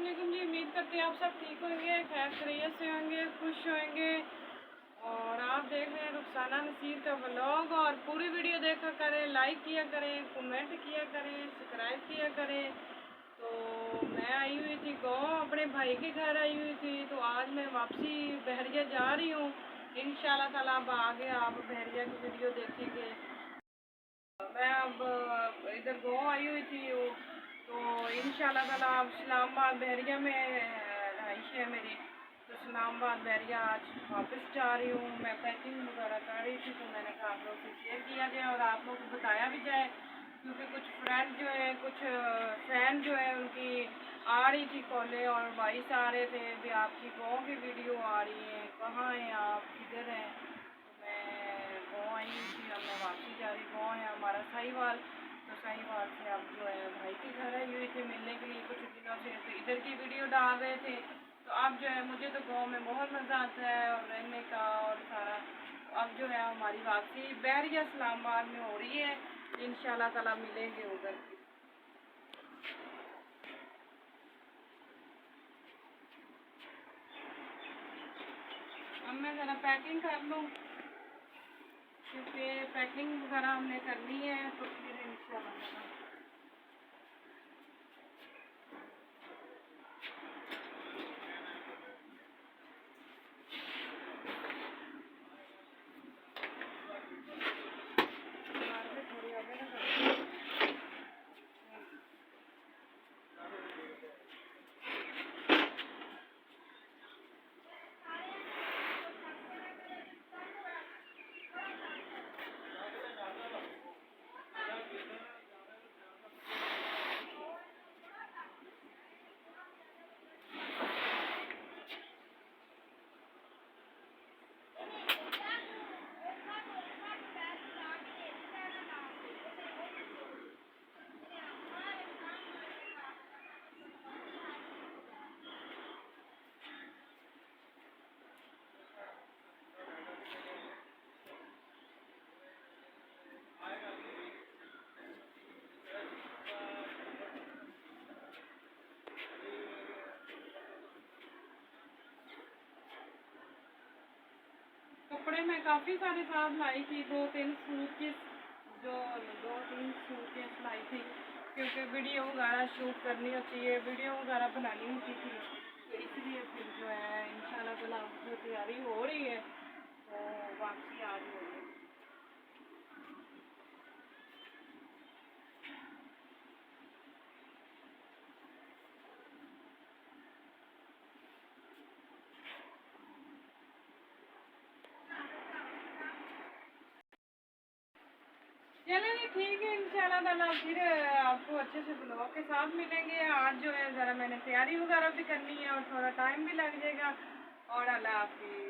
वालेकुम जी। उम्मीद करते हैं आप सब ठीक होंगे, खैर खैरियत से होंगे, खुश होंगे। और आप देख रहे हैं रुखसाना नसीर का व्लॉग। और पूरी वीडियो देखा करें, लाइक किया करें, कमेंट किया करें, सब्सक्राइब किया करें। तो मैं आई हुई थी गाँव, अपने भाई के घर आई हुई थी। तो आज मैं वापसी बहरिया जा रही हूँ। इंशाल्लाह ताला अब आगे आप बहरिया की वीडियो देखेंगे। मैं अब इधर गाँव आई हुई थी तो इंशाल्लाह ताला अब इस्लामाबाद बहरिया में रहाइश है मेरी। तो इस्लामाबाद बहरिया आज वापस जा रही हूँ। मैं पैकिंग वगैरह कर रही थी तो मैंने कहा आप लोग से शेयर किया जाए और आप लोग को बताया भी जाए, क्योंकि कुछ फ्रेंड जो है, कुछ फैन जो है उनकी आ रही थी कॉलें और वॉइस आ रहे थे भी आपकी गाँव की वीडियो आ रही है, कहाँ हैं आप, किधर हैं। गाँव आई हुई थी, अब मैं वापसी जा रही। गाँव है हमारा साहिवाल। तो साहिवाल से अब जो है भाई के घर आई हुई थी मिलने के लिए कुछ दिनों से। तो इधर की वीडियो डाल रहे थे। तो अब जो है मुझे तो गाँव में बहुत मज़ा आता है और रहने का और सारा। तो अब जो है हमारी वापसी बहरिया इस्लामाबाद में हो रही है। इंशाल्लाह ताला मिलेंगे उधर। अब मैं ज़रा पैकिंग कर लूँ, क्योंकि पैकिंग वगैरह हमने करनी है। तो फिर इंशाल्लाह कपड़े मैं काफ़ी सारे साथ लाई थी। 2-3 सूट की जो 2-3 सूट की लाई थी, क्योंकि वीडियो वगैरह शूट करनी होती है, वीडियो वगैरह बनानी होती थी। तो इसलिए फिर जो है इंशाल्लाह ताला जो तैयारी हो रही है तो वापसी आज हो रही है। चलो जी ठीक है, इंशाल्लाह ताला फिर आपको अच्छे से ब्लॉग के साथ मिलेंगे। आज जो है ज़रा मैंने तैयारी वगैरह भी करनी है और थोड़ा टाइम भी लग जाएगा। और अल्लाह हाफिज़।